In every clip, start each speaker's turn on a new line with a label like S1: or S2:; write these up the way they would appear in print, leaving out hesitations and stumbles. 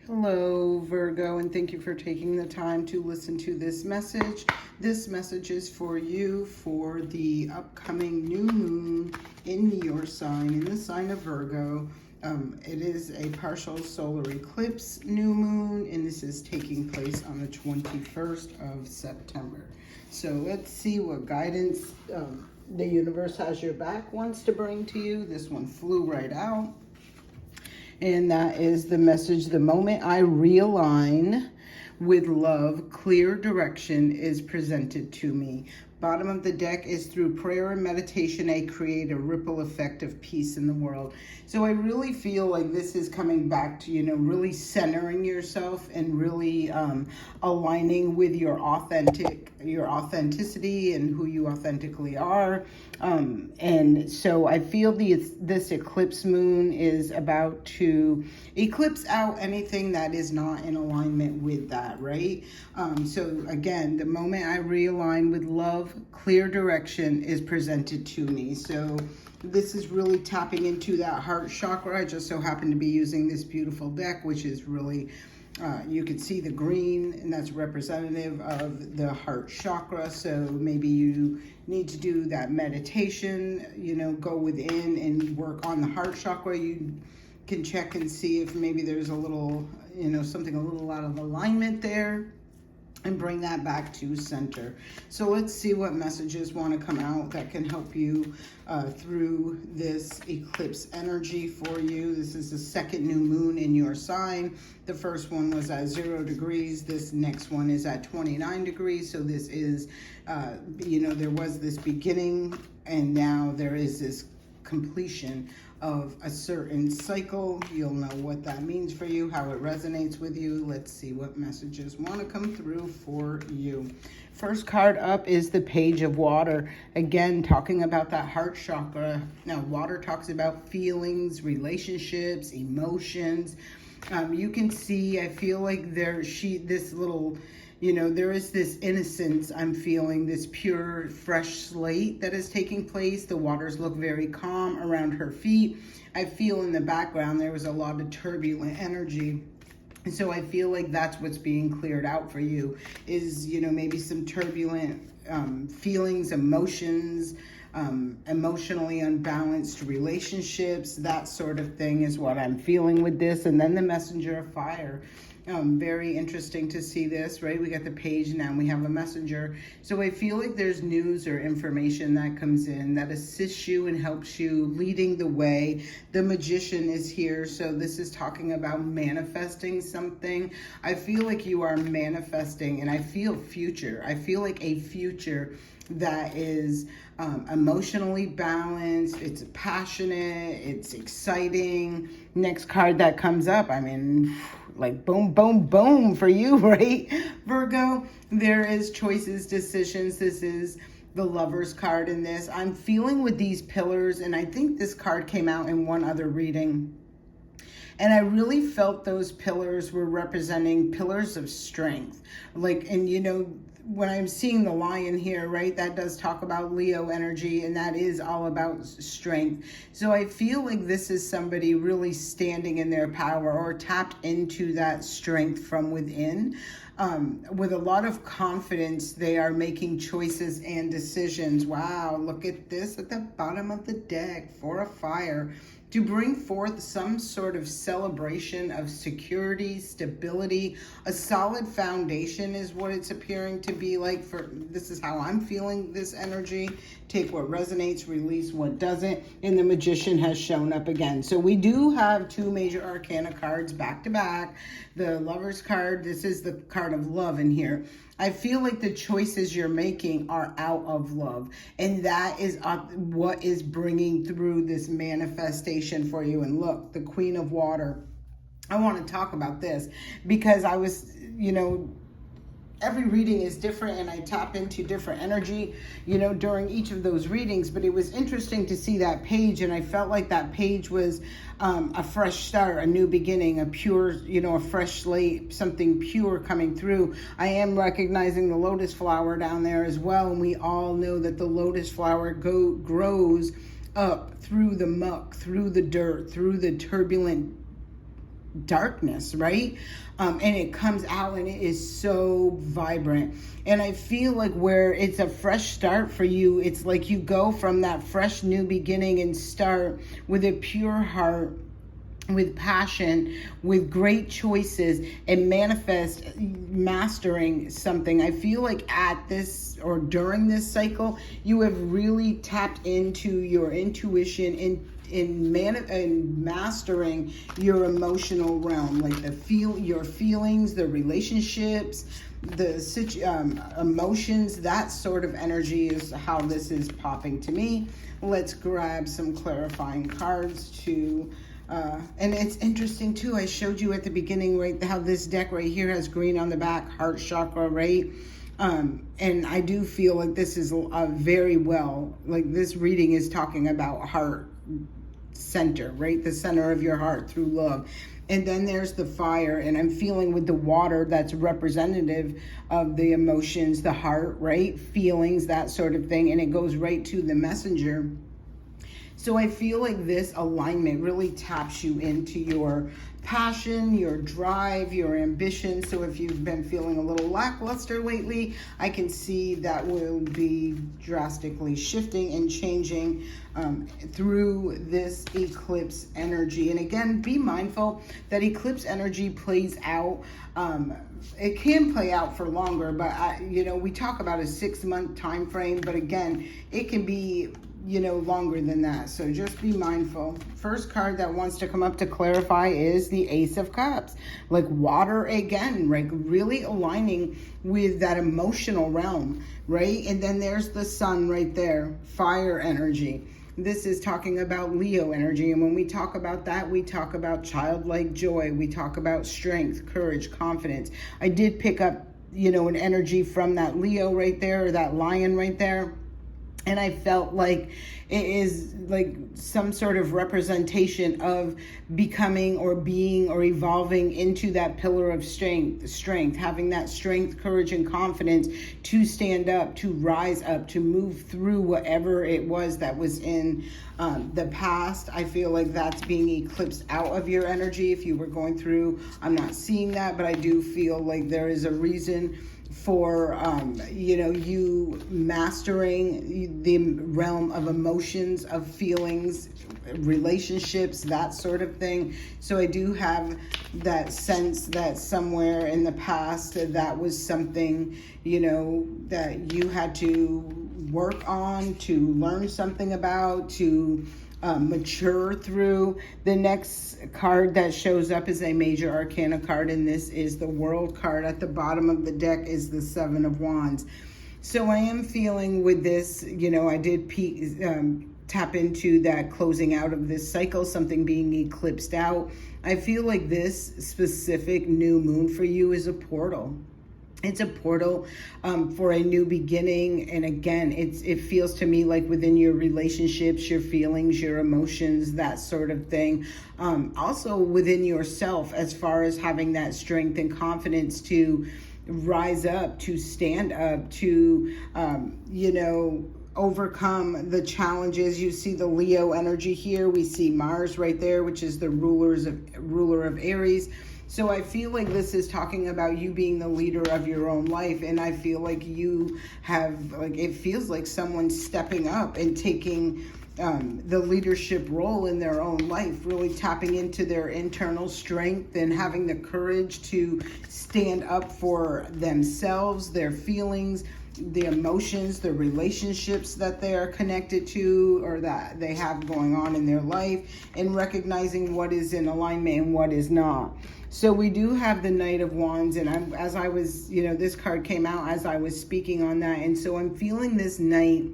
S1: Hello, Virgo, and thank you for taking the time to listen to this message. This message is for you for the upcoming new moon in your sign, in the sign of Virgo. It is a partial solar eclipse new moon, and this is taking place on the 21st of September. So let's see what guidance the universe has your back wants to bring to you. This one flew right out. And that is the message. The moment I realign with love, clear direction is presented to me. Bottom of the deck is through prayer and meditation, I create a ripple effect of peace in the world. So I really feel like this is coming back to, really centering yourself and really aligning with your authenticity and who you authentically are. And so I feel this eclipse moon is about to eclipse out anything that is not in alignment with that, right? So again, the moment I realign with love, clear direction is presented to me. So this is really tapping into that heart chakra. I just so happen to be using this beautiful deck, which is really, you can see the green, and that's representative of the heart chakra. So maybe you need to do that meditation, go within and work on the heart chakra. You can check and see if maybe there's a little, something a little out of alignment there, and bring that back to center. So let's see what messages want to come out that can help you through this eclipse energy for you. This is the second new moon in your sign. The first one was at 0 degrees. This next one is at 29 degrees. So this is, there was this beginning, and now there is this completion of a certain cycle. You'll know what that means for you, how it resonates with you. Let's see what messages want to come through for you. First card up is the Page of Water. Again, talking about that heart chakra. Now, water talks about feelings, relationships, emotions. You can see, I feel like this little, there is this innocence I'm feeling, this pure, fresh slate that is taking place. The waters look very calm around her feet. I feel in the background there was a lot of turbulent energy. And so I feel like that's what's being cleared out for you is, maybe some turbulent feelings, emotions, emotionally unbalanced relationships, that sort of thing is what I'm feeling with this. And then the Messenger of Fire. Very interesting to see this, right? We got the page now, we have a messenger. So I feel like there's news or information that comes in that assists you and helps you, leading the way. The Magician is here, so this is talking about manifesting something. I feel like you are manifesting, and I feel future. I feel like a future that is emotionally balanced, it's passionate, it's exciting. Next card that comes up, like boom, boom, boom for you, right, Virgo? There is choices, decisions. This is the Lover's card in this. I'm feeling with these pillars, and I think this card came out in one other reading. And I really felt those pillars were representing pillars of strength. When I'm seeing the lion here, right, that does talk about Leo energy, and that is all about strength. So I feel like this is somebody really standing in their power or tapped into that strength from within. With a lot of confidence, they are making choices and decisions. Wow, look at this at the bottom of the deck, Four of Fire. To bring forth some sort of celebration of security, stability, a solid foundation is what it's appearing to be like. This is how I'm feeling this energy. Take what resonates, release what doesn't, and the Magician has shown up again. So we do have two major arcana cards back to back. The Lover's card, this is the card of love in here. I feel like the choices you're making are out of love, and that is what is bringing through this manifestation for you. And look, the Queen of Water. I want to talk about this because I was, every reading is different, and I tap into different energy, during each of those readings. But it was interesting to see that page, and I felt like that page was a fresh start, a new beginning, a pure, a fresh slate, something pure coming through. I am recognizing the lotus flower down there as well, and we all know that the lotus flower grows up through the muck, through the dirt, through the turbulent darkness, right? And it comes out and it is so vibrant. And I feel like where it's a fresh start for you, it's like you go from that fresh new beginning and start with a pure heart, with passion, with great choices, and manifest mastering something. I feel like at this or during this cycle, you have really tapped into your intuition in mastering your emotional realm, like your feelings, the relationships, the emotions. That sort of energy is how this is popping to me. Let's grab some clarifying cards to and it's interesting too, I showed you at the beginning, right, how this deck right here has green on the back, heart chakra, right? And I do feel like this is very well, like this reading is talking about heart center, right? The center of your heart through love. And then there's the fire, and I'm feeling with the water that's representative of the emotions, the heart, right? Feelings, that sort of thing. And it goes right to the messenger. So I feel like this alignment really taps you into your passion, your drive, your ambition. So if you've been feeling a little lackluster lately, I can see that will be drastically shifting and changing through this eclipse energy. And again, be mindful that eclipse energy plays out. It can play out for longer, but we talk about a 6-month time frame, but again, it can be longer than that. So just be mindful. First card that wants to come up to clarify is the Ace of Cups. Like water again, like really aligning with that emotional realm, right? And then there's the sun right there, fire energy. This is talking about Leo energy. And when we talk about that, we talk about childlike joy. We talk about strength, courage, confidence. I did pick up, an energy from that Leo right there, or that lion right there. And I felt like it is like some sort of representation of becoming or being or evolving into that pillar of strength, having that strength, courage, and confidence to stand up, to rise up, to move through whatever it was that was in the past. I feel like that's being eclipsed out of your energy. If you were going through, I'm not seeing that, but I do feel like there is a reason for you mastering the realm of emotions, of feelings, relationships, that sort of thing. So I do have that sense that somewhere in the past that was something that you had to work on, to learn something about, to mature through. The next card that shows up is a major arcana card, and this is the World card. At the bottom of the deck is the Seven of Wands. So I am feeling with this, I did tap into that closing out of this cycle, something being eclipsed out. I feel like this specific new moon for you is a portal. It's a portal for a new beginning. And again, it feels to me like within your relationships, your feelings, your emotions, that sort of thing. Also within yourself, as far as having that strength and confidence to rise up, to stand up, to, overcome the challenges. You see the Leo energy here. We see Mars right there, which is the ruler of Aries. So I feel like this is talking about you being the leader of your own life. And I feel like you have, it feels like someone stepping up and taking the leadership role in their own life, really tapping into their internal strength and having the courage to stand up for themselves, their feelings, the emotions, the relationships that they are connected to or that they have going on in their life, and recognizing what is in alignment and what is not. So we do have the Knight of Wands, and as I was, this card came out as I was speaking on that. And so I'm feeling this Knight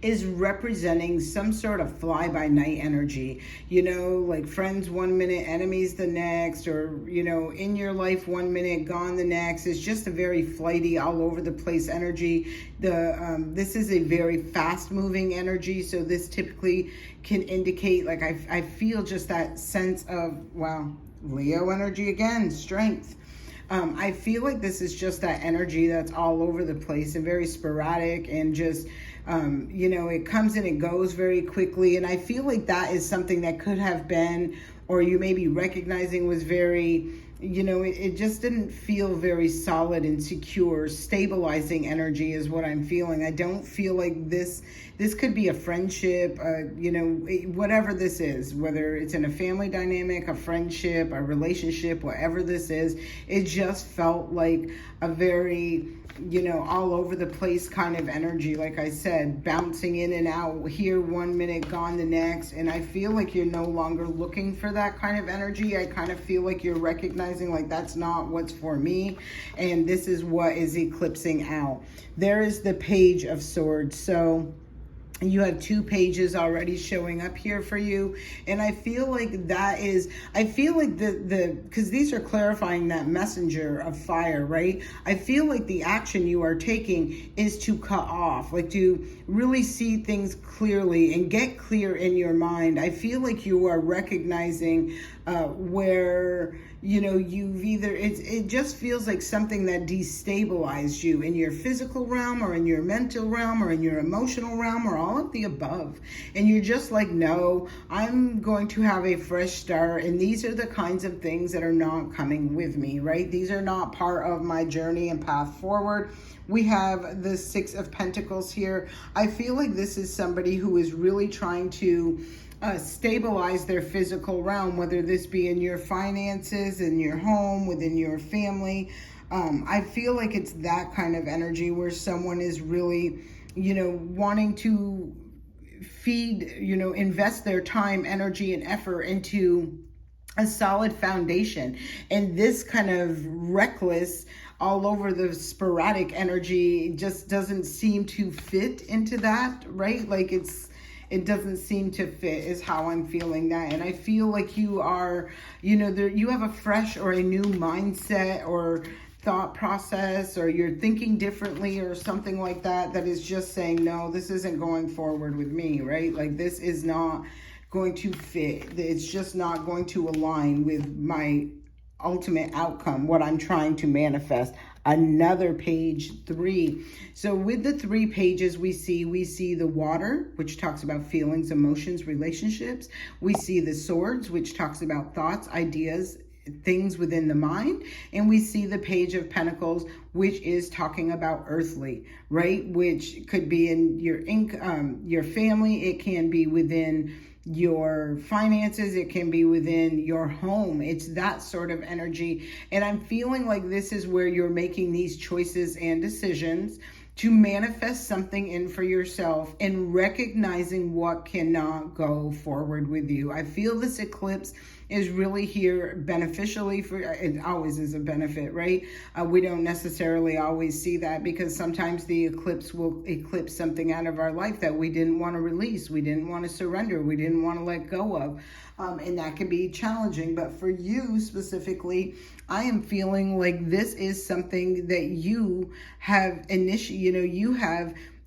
S1: is representing some sort of fly-by-night energy, like friends one minute, enemies the next, or, in your life one minute, gone the next. It's just a very flighty, all over the place energy. This is a very fast-moving energy, so this typically can indicate, like, I feel just that sense of, wow, Leo energy again, strength. I feel like this is just that energy that's all over the place and very sporadic and just, it comes and it goes very quickly. And I feel like that is something that could have been or you may be recognizing was very, it just didn't feel very solid and secure. Stabilizing energy is what I'm feeling. I don't feel like this could be a friendship, whatever this is, whether it's in a family dynamic, a friendship, a relationship, whatever this is, it just felt like a very, all over the place kind of energy. Like I said, bouncing in and out here 1 minute, gone the next. And I feel like you're no longer looking for that kind of energy. I kind of feel like you're recognizing like that's not what's for me. And this is what is eclipsing out. There is the Page of Swords. So you have 2 pages already showing up here for you. And I feel like because these are clarifying that messenger of fire, right? I feel like the action you are taking is to cut off, like to really see things clearly and get clear in your mind. I feel like you are recognizing where, you've either, it just feels like something that destabilized you in your physical realm or in your mental realm or in your emotional realm or all of the above. And you're just like, no, I'm going to have a fresh start. And these are the kinds of things that are not coming with me, right? These are not part of my journey and path forward. We have the 6 of Pentacles here. I feel like this is somebody who is really trying to stabilize their physical realm, whether this be in your finances, in your home, within your family. I feel like it's that kind of energy where someone is really, wanting to feed, invest their time, energy, and effort into a solid foundation. And this kind of reckless, all over the sporadic energy just doesn't seem to fit into that, right? Like it doesn't seem to fit is how I'm feeling that. And I feel like you are, you have a fresh or a new mindset or thought process, or you're thinking differently or something like that, that is just saying, no, this isn't going forward with me, right? Like this is not going to fit. It's just not going to align with my ultimate outcome, what I'm trying to manifest. Another page 3. So with the 3 pages we see the water, which talks about feelings, emotions, relationships. We see the swords, which talks about thoughts, ideas, things within the mind. And we see the Page of Pentacles, which is talking about earthly, right? Which could be in your family. It can be within your finances, it can be within your home. It's that sort of energy. And I'm feeling like this is where you're making these choices and decisions to manifest something in for yourself and recognizing what cannot go forward with you. I feel this eclipse is really here beneficially for, it always is a benefit, right? We don't necessarily always see that because sometimes the eclipse will eclipse something out of our life that we didn't want to release, we didn't want to surrender, we didn't want to let go of. And that can be challenging. But for you specifically, I am feeling like this is something that you have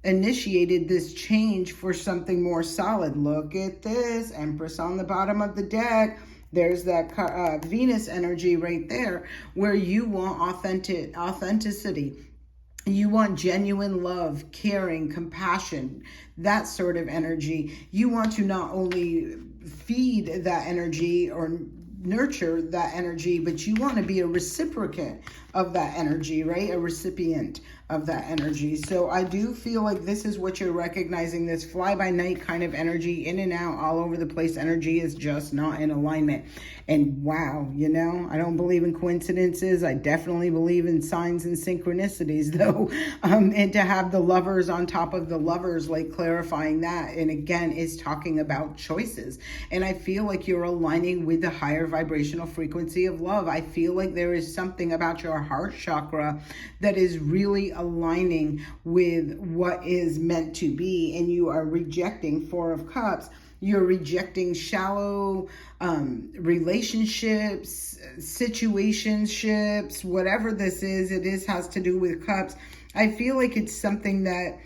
S1: initiated this change for something more solid. Look at this, Empress on the bottom of the deck. There's that Venus energy right there where you want authenticity. You want genuine love, caring, compassion, that sort of energy. You want to not only feed that energy or nurture that energy, but you want to be a reciprocant of that energy, right? A recipient of that energy. So I do feel like this is what you're recognizing. This fly-by-night kind of energy, in and out, all over the place energy is just not in alignment. And wow, I don't believe in coincidences. I definitely believe in signs and synchronicities though. And to have the Lovers on top of the Lovers, like clarifying that. And again, is talking about choices. And I feel like you're aligning with the higher vibrational frequency of love. I feel like there is something about your heart chakra that is really aligning with what is meant to be. And you are rejecting 4 of Cups. You're rejecting shallow relationships, situationships, whatever this is, has to do with cups. I feel like it's something that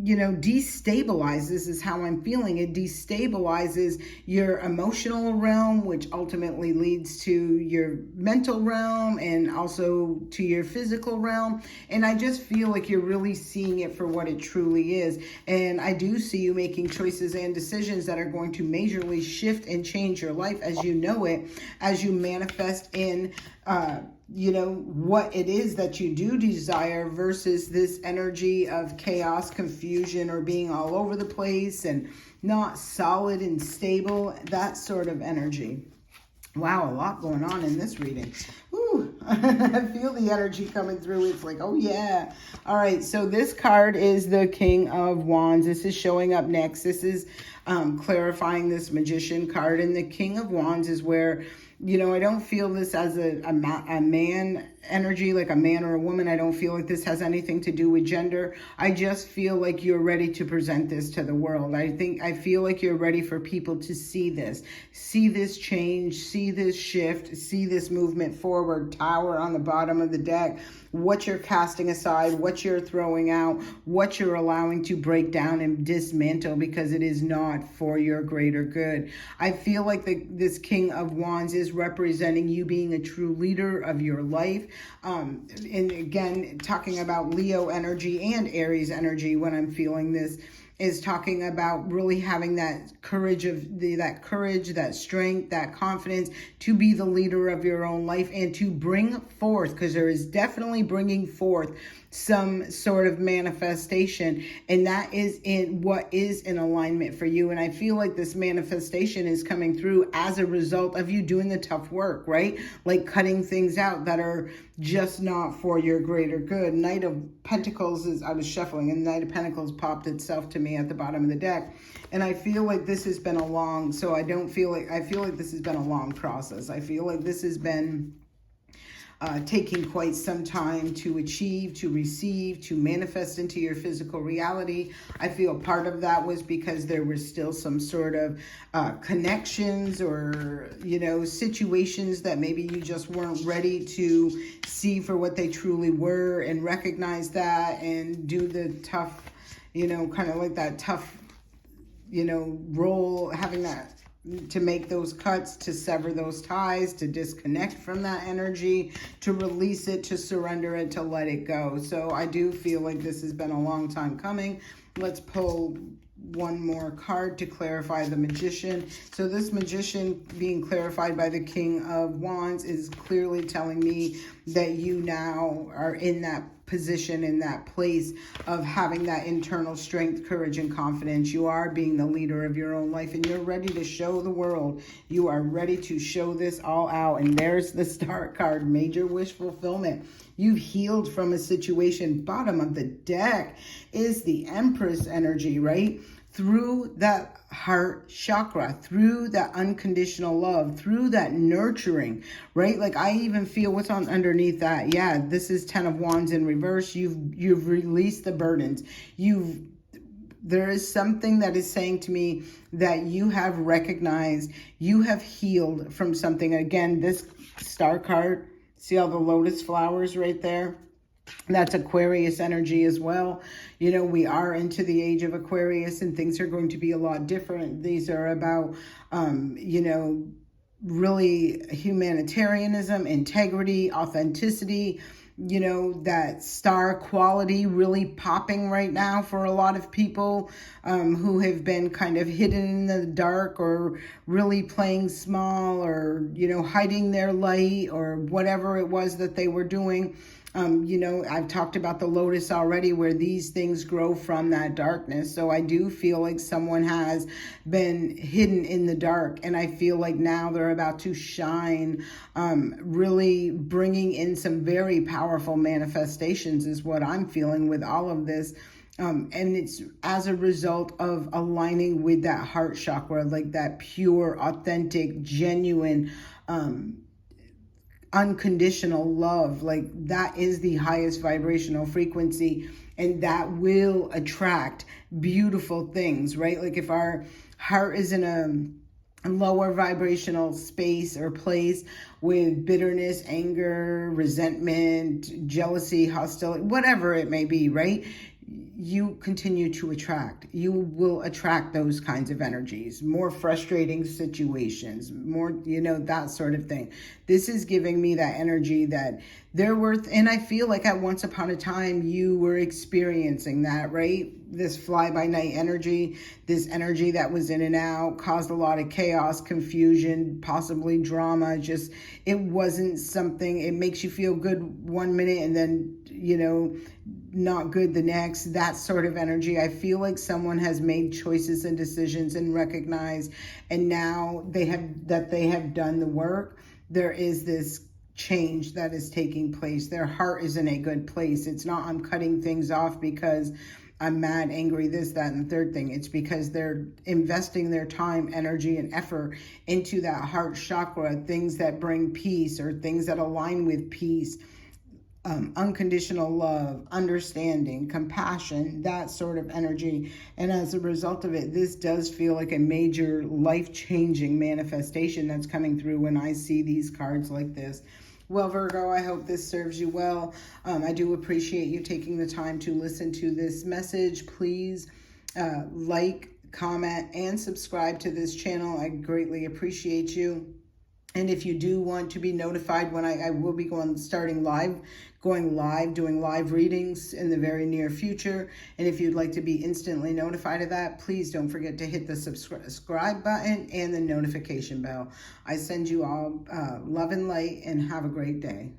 S1: destabilizes, is how I'm feeling. It destabilizes your emotional realm, which ultimately leads to your mental realm and also to your physical realm. And I just feel like you're really seeing it for what it truly is. And I do see you making choices and decisions that are going to majorly shift and change your life as you know it, as you manifest in what it is that you do desire, versus this energy of chaos, confusion, or being all over the place and not solid and stable, that sort of energy. Wow, a lot going on in this reading. Ooh, I feel the energy coming through. It's like, oh yeah. All right, so this card is the King of Wands. This is showing up next. This is clarifying this Magician card. And the King of Wands is where, I don't feel this as a man energy, like a man or a woman. I don't feel like this has anything to do with gender. I just feel like you're ready to present this to the world. I feel like you're ready for people to see this change, see this shift, see this movement forward. Tower on the bottom of the deck. What you're casting aside, what you're throwing out, what you're allowing to break down and dismantle because it is not for your greater good. I feel like this King of Wands is representing you being a true leader of your life. And again, talking about Leo energy and Aries energy when I'm feeling this, is talking about really having that courage, that strength, that confidence to be the leader of your own life and to bring forth, because there is definitely bringing forth some sort of manifestation, and that is in what is in alignment for you. And I feel like this manifestation is coming through as a result of you doing the tough work, right? Like cutting things out that are just not for your greater good. Knight of Pentacles I was shuffling, and Knight of Pentacles popped itself to me at the bottom of the deck. And I feel like this has been I feel like this has been a long process. I feel like this has been taking quite some time to achieve, to receive, to manifest into your physical reality. I feel part of that was because there was still some sort of connections or, situations that maybe you just weren't ready to see for what they truly were and recognize that and do the tough, kind of like that tough, role, having that to make those cuts, to sever those ties, to disconnect from that energy, to release it, to surrender it, to let it go. So I do feel like this has been a long time coming. Let's pull one more card to clarify the Magician. So this Magician being clarified by the King of Wands is clearly telling me that you now are in that position, in that place of having that internal strength, courage, and confidence. You are being the leader of your own life, and you're ready to show the world. You are ready to show this all out. And there's the Star card, major wish fulfillment. You've healed from a situation. Bottom of the deck is the Empress energy, right? Through that heart chakra, through that unconditional love, through that nurturing, right? Like I even feel what's on underneath that. Yeah, this is 10 of Wands in reverse. You've released the burdens. There is something that is saying to me that you have recognized, you have healed from something. Again, this Star card, see all the lotus flowers right there? That's Aquarius energy as well. We are into the age of Aquarius and things are going to be a lot different. These are about, really humanitarianism, integrity, authenticity, that star quality really popping right now for a lot of people who have been kind of hidden in the dark or really playing small or, hiding their light or whatever it was that they were doing. I've talked about the lotus already, where these things grow from that darkness. So I do feel like someone has been hidden in the dark, and I feel like now they're about to shine, really bringing in some very powerful manifestations is what I'm feeling with all of this. And it's as a result of aligning with that heart chakra, like that pure, authentic, genuine, unconditional love. Like that is the highest vibrational frequency, and that will attract beautiful things, right? Like if our heart is in a lower vibrational space or place with bitterness, anger, resentment, jealousy, hostility, whatever it may be, right? you continue to attract. You will attract those kinds of energies, more frustrating situations, more, that sort of thing. This is giving me that energy that they're worth, and I feel like at once upon a time you were experiencing that, right? This fly-by-night energy, this energy that was in and out, caused a lot of chaos, confusion, possibly drama. Just, it wasn't something, it makes you feel good one minute and then, not good the next, that sort of energy. I feel like someone has made choices and decisions and recognized, and now they have done the work. There is this change that is taking place. Their heart is in a good place. It's not, I'm cutting things off because I'm mad, angry, this, that, and the third thing. It's because they're investing their time, energy, and effort into that heart chakra, things that bring peace or things that align with peace. Unconditional love, understanding, compassion, that sort of energy. And as a result of it, this does feel like a major life-changing manifestation that's coming through when I see these cards like this. Well, Virgo, I hope this serves you well. I do appreciate you taking the time to listen to this message. Please like, comment, and subscribe to this channel. I greatly appreciate you. And if you do want to be notified when I will be going live, doing live readings in the very near future. And if you'd like to be instantly notified of that, please don't forget to hit the subscribe button and the notification bell. I send you all love and light, and have a great day.